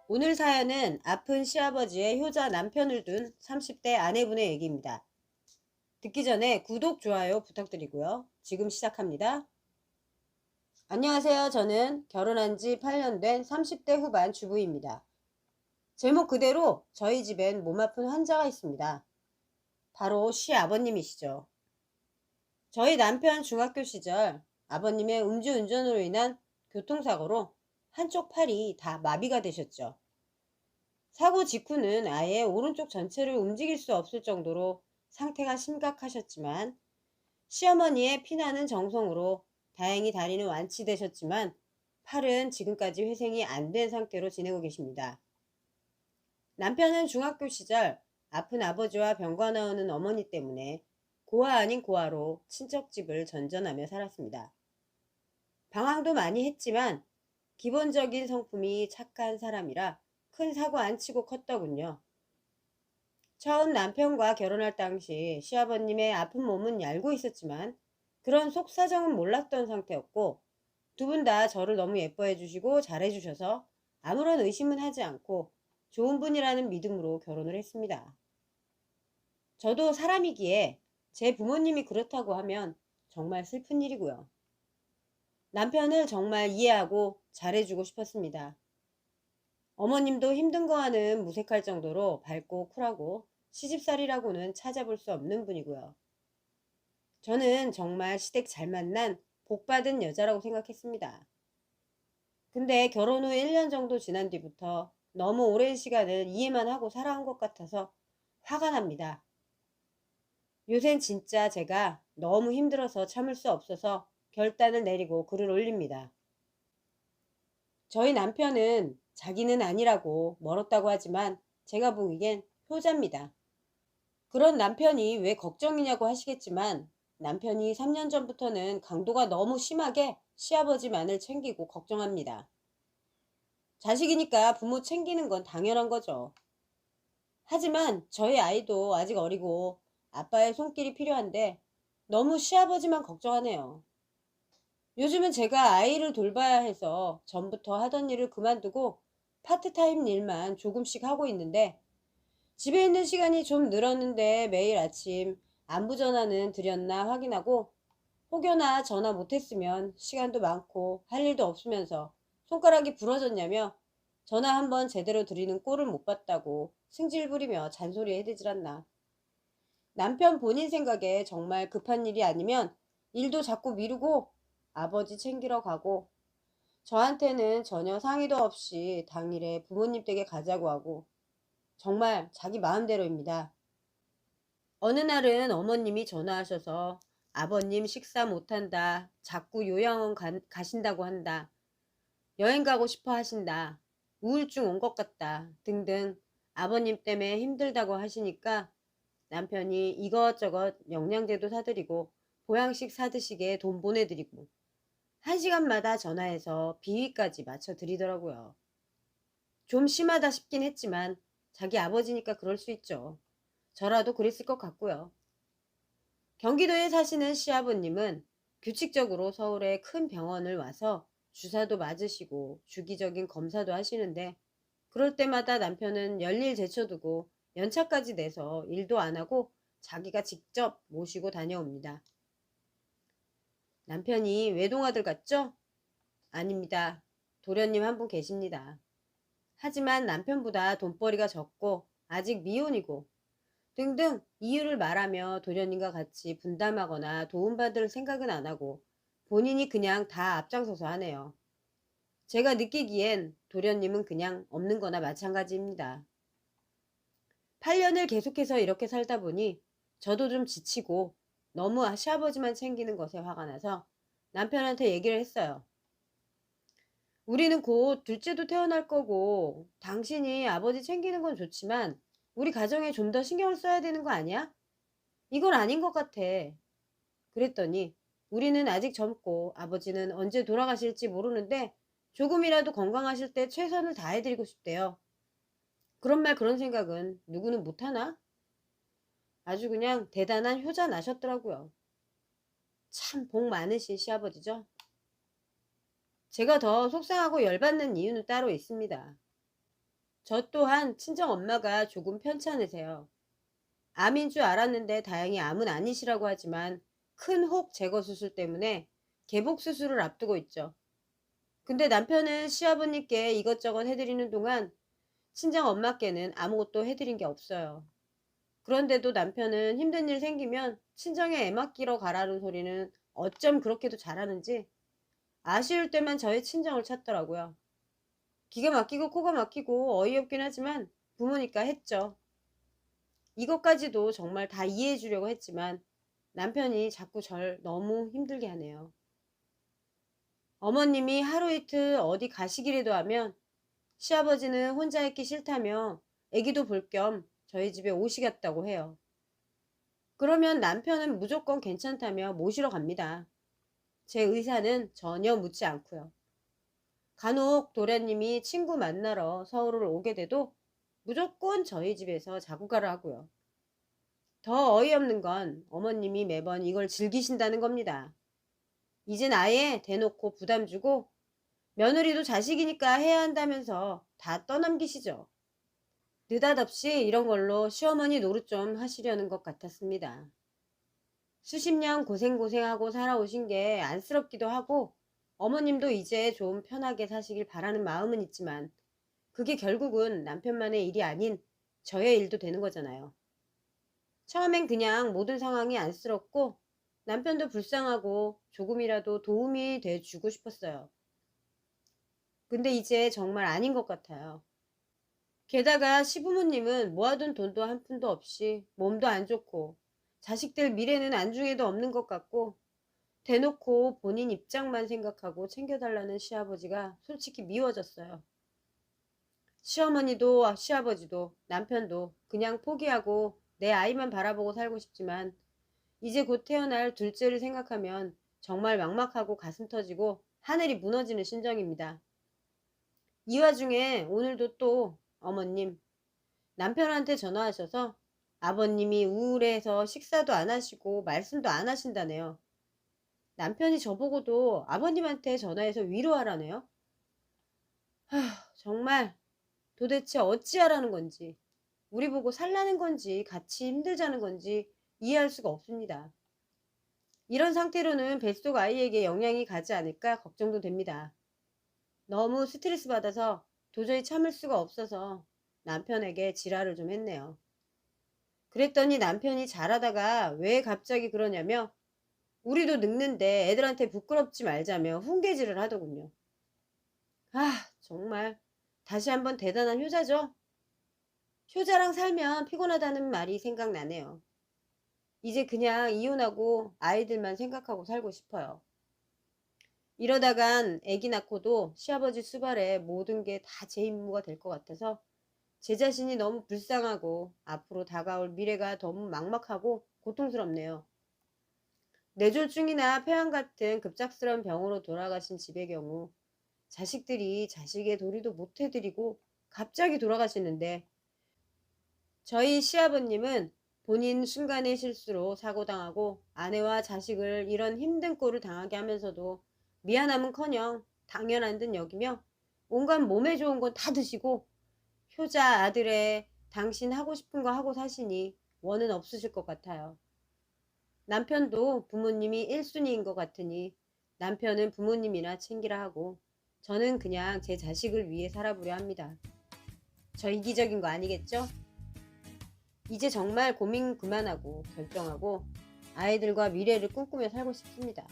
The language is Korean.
오늘 사연은 아픈 시아버지의 효자 남편을 둔 30대 아내분의 얘기입니다. 듣기 전에 구독, 좋아요 부탁드리고요. 지금 시작합니다. 안녕하세요. 저는 결혼한 지 8년 된 30대 후반 주부입니다. 제목 그대로 저희 집엔 몸 아픈 환자가 있습니다. 바로 시아버님이시죠. 저희 남편 중학교 시절 아버님의 음주운전으로 인한 교통사고로 한쪽 팔이 다 마비가 되셨죠. 사고 직후는 아예 오른쪽 전체를 움직일 수 없을 정도로 상태가 심각하셨지만 시어머니의 피나는 정성으로 다행히 다리는 완치되셨지만 팔은 지금까지 회생이 안 된 상태로 지내고 계십니다. 남편은 중학교 시절 아픈 아버지와 병가 나오는 어머니 때문에 고아 아닌 고아로 친척집을 전전하며 살았습니다. 방황도 많이 했지만 기본적인 성품이 착한 사람이라 큰 사고 안 치고 컸더군요. 처음 남편과 결혼할 당시 시아버님의 아픈 몸은 알고 있었지만 그런 속사정은 몰랐던 상태였고 두 분 다 저를 너무 예뻐해 주시고 잘해 주셔서 아무런 의심은 하지 않고 좋은 분이라는 믿음으로 결혼을 했습니다. 저도 사람이기에 제 부모님이 그렇다고 하면 정말 슬픈 일이고요. 남편을 정말 이해하고 잘해주고 싶었습니다. 어머님도 힘든 거와는 무색할 정도로 밝고 쿨하고 시집살이라고는 찾아볼 수 없는 분이고요. 저는 정말 시댁 잘 만난 복받은 여자라고 생각했습니다. 근데 결혼 후 1년 정도 지난 뒤부터 너무 오랜 시간을 이해만 하고 살아온 것 같아서 화가 납니다. 요샌 진짜 제가 너무 힘들어서 참을 수 없어서 결단을 내리고 글을 올립니다. 저희 남편은 자기는 아니라고 멀었다고 하지만 제가 보기엔 효자입니다. 그런 남편이 왜 걱정이냐고 하시겠지만 남편이 3년 전부터는 강도가 너무 심하게 시아버지만을 챙기고 걱정합니다. 자식이니까 부모 챙기는 건 당연한 거죠. 하지만 저희 아이도 아직 어리고 아빠의 손길이 필요한데 너무 시아버지만 걱정하네요. 요즘은 제가 아이를 돌봐야 해서 전부터 하던 일을 그만두고 파트타임 일만 조금씩 하고 있는데 집에 있는 시간이 좀 늘었는데 매일 아침 안부 전화는 드렸나 확인하고 혹여나 전화 못했으면 시간도 많고 할 일도 없으면서 손가락이 부러졌냐며 전화 한번 제대로 드리는 꼴을 못 봤다고 승질 부리며 잔소리 해대질 않나. 남편 본인 생각에 정말 급한 일이 아니면 일도 자꾸 미루고 아버지 챙기러 가고 저한테는 전혀 상의도 없이 당일에 부모님 댁에 가자고 하고 정말 자기 마음대로입니다. 어느 날은 어머님이 전화하셔서 아버님 식사 못한다, 자꾸 요양원 가신다고 한다, 여행 가고 싶어 하신다, 우울증 온 것 같다 등등 아버님 때문에 힘들다고 하시니까 남편이 이것저것 영양제도 사드리고 보양식 사드시게 돈 보내드리고 1시간마다 전화해서 비위까지 맞춰드리더라고요. 좀 심하다 싶긴 했지만 자기 아버지니까 그럴 수 있죠. 저라도 그랬을 것 같고요. 경기도에 사시는 시아버님은 규칙적으로 서울의 큰 병원을 와서 주사도 맞으시고 주기적인 검사도 하시는데 그럴 때마다 남편은 열일 제쳐두고 연차까지 내서 일도 안 하고 자기가 직접 모시고 다녀옵니다. 남편이 외동아들 같죠? 아닙니다. 도련님 한 분 계십니다. 하지만 남편보다 돈벌이가 적고 아직 미혼이고 등등 이유를 말하며 도련님과 같이 분담하거나 도움받을 생각은 안 하고 본인이 그냥 다 앞장서서 하네요. 제가 느끼기엔 도련님은 그냥 없는 거나 마찬가지입니다. 8년을 계속해서 이렇게 살다 보니 저도 좀 지치고 너무 시아버지만 챙기는 것에 화가 나서 남편한테 얘기를 했어요. 우리는 곧 둘째도 태어날 거고 당신이 아버지 챙기는 건 좋지만 우리 가정에 좀 더 신경을 써야 되는 거 아니야? 이건 아닌 것 같아. 그랬더니 우리는 아직 젊고 아버지는 언제 돌아가실지 모르는데 조금이라도 건강하실 때 최선을 다해드리고 싶대요. 그런 말 그런 생각은 누구는 못하나? 아주 그냥 대단한 효자 나셨더라고요. 참 복 많으신 시아버지죠. 제가 더 속상하고 열받는 이유는 따로 있습니다. 저 또한 친정 엄마가 조금 편찮으세요. 암인 줄 알았는데 다행히 암은 아니시라고 하지만 큰 혹 제거 수술 때문에 개복 수술을 앞두고 있죠. 근데 남편은 시아버님께 이것저것 해드리는 동안 친정 엄마께는 아무것도 해드린 게 없어요. 그런데도 남편은 힘든 일 생기면 친정에 애 맡기러 가라는 소리는 어쩜 그렇게도 잘하는지 아쉬울 때만 저의 친정을 찾더라고요. 기가 막히고 코가 막히고 어이없긴 하지만 부모니까 했죠. 이것까지도 정말 다 이해해 주려고 했지만 남편이 자꾸 절 너무 힘들게 하네요. 어머님이 하루 이틀 어디 가시기라도 하면 시아버지는 혼자 있기 싫다며 아기도 볼 겸 저희 집에 오시겠다고 해요. 그러면 남편은 무조건 괜찮다며 모시러 갑니다. 제 의사는 전혀 묻지 않고요. 간혹 도련님이 친구 만나러 서울을 오게 돼도 무조건 저희 집에서 자고 가라 하고요. 더 어이없는 건 어머님이 매번 이걸 즐기신다는 겁니다. 이젠 아예 대놓고 부담 주고 며느리도 자식이니까 해야 한다면서 다 떠넘기시죠. 느닷없이 이런 걸로 시어머니 노릇 좀 하시려는 것 같았습니다. 수십 년 고생하고 살아오신 게 안쓰럽기도 하고 어머님도 이제 좀 편하게 사시길 바라는 마음은 있지만 그게 결국은 남편만의 일이 아닌 저의 일도 되는 거잖아요. 처음엔 그냥 모든 상황이 안쓰럽고 남편도 불쌍하고 조금이라도 도움이 돼 주고 싶었어요. 근데 이제 정말 아닌 것 같아요. 게다가 시부모님은 모아둔 돈도 한 푼도 없이 몸도 안 좋고 자식들 미래는 안중에도 없는 것 같고 대놓고 본인 입장만 생각하고 챙겨달라는 시아버지가 솔직히 미워졌어요. 시어머니도 시아버지도 남편도 그냥 포기하고 내 아이만 바라보고 살고 싶지만 이제 곧 태어날 둘째를 생각하면 정말 막막하고 가슴 터지고 하늘이 무너지는 심정입니다. 이 와중에 오늘도 또 어머님 남편한테 전화하셔서 아버님이 우울해서 식사도 안 하시고 말씀도 안 하신다네요. 남편이 저보고도 아버님한테 전화해서 위로하라네요. 정말 도대체 어찌하라는 건지 우리 보고 살라는 건지 같이 힘들자는 건지 이해할 수가 없습니다. 이런 상태로는 뱃속 아이에게 영향이 가지 않을까 걱정도 됩니다. 너무 스트레스 받아서 도저히 참을 수가 없어서 남편에게 지랄을 좀 했네요. 그랬더니 남편이 잘하다가 왜 갑자기 그러냐며 우리도 늙는데 애들한테 부끄럽지 말자며 훈계질을 하더군요. 정말 다시 한번 대단한 효자죠? 효자랑 살면 피곤하다는 말이 생각나네요. 이제 그냥 이혼하고 아이들만 생각하고 살고 싶어요. 이러다간 아기 낳고도 시아버지 수발에 모든 게 다 제 임무가 될 것 같아서 제 자신이 너무 불쌍하고 앞으로 다가올 미래가 너무 막막하고 고통스럽네요. 뇌졸중이나 폐암 같은 급작스러운 병으로 돌아가신 집의 경우 자식들이 자식의 도리도 못 해드리고 갑자기 돌아가시는데 저희 시아버님은 본인 순간의 실수로 사고당하고 아내와 자식을 이런 힘든 꼴을 당하게 하면서도 미안함은커녕 당연한 듯 여기며 온갖 몸에 좋은 건 다 드시고 효자 아들의 당신 하고 싶은 거 하고 사시니 원은 없으실 것 같아요. 남편도 부모님이 1순위인 것 같으니 남편은 부모님이나 챙기라 하고 저는 그냥 제 자식을 위해 살아보려 합니다. 저 이기적인 거 아니겠죠? 이제 정말 고민 그만하고 결정하고 아이들과 미래를 꿈꾸며 살고 싶습니다.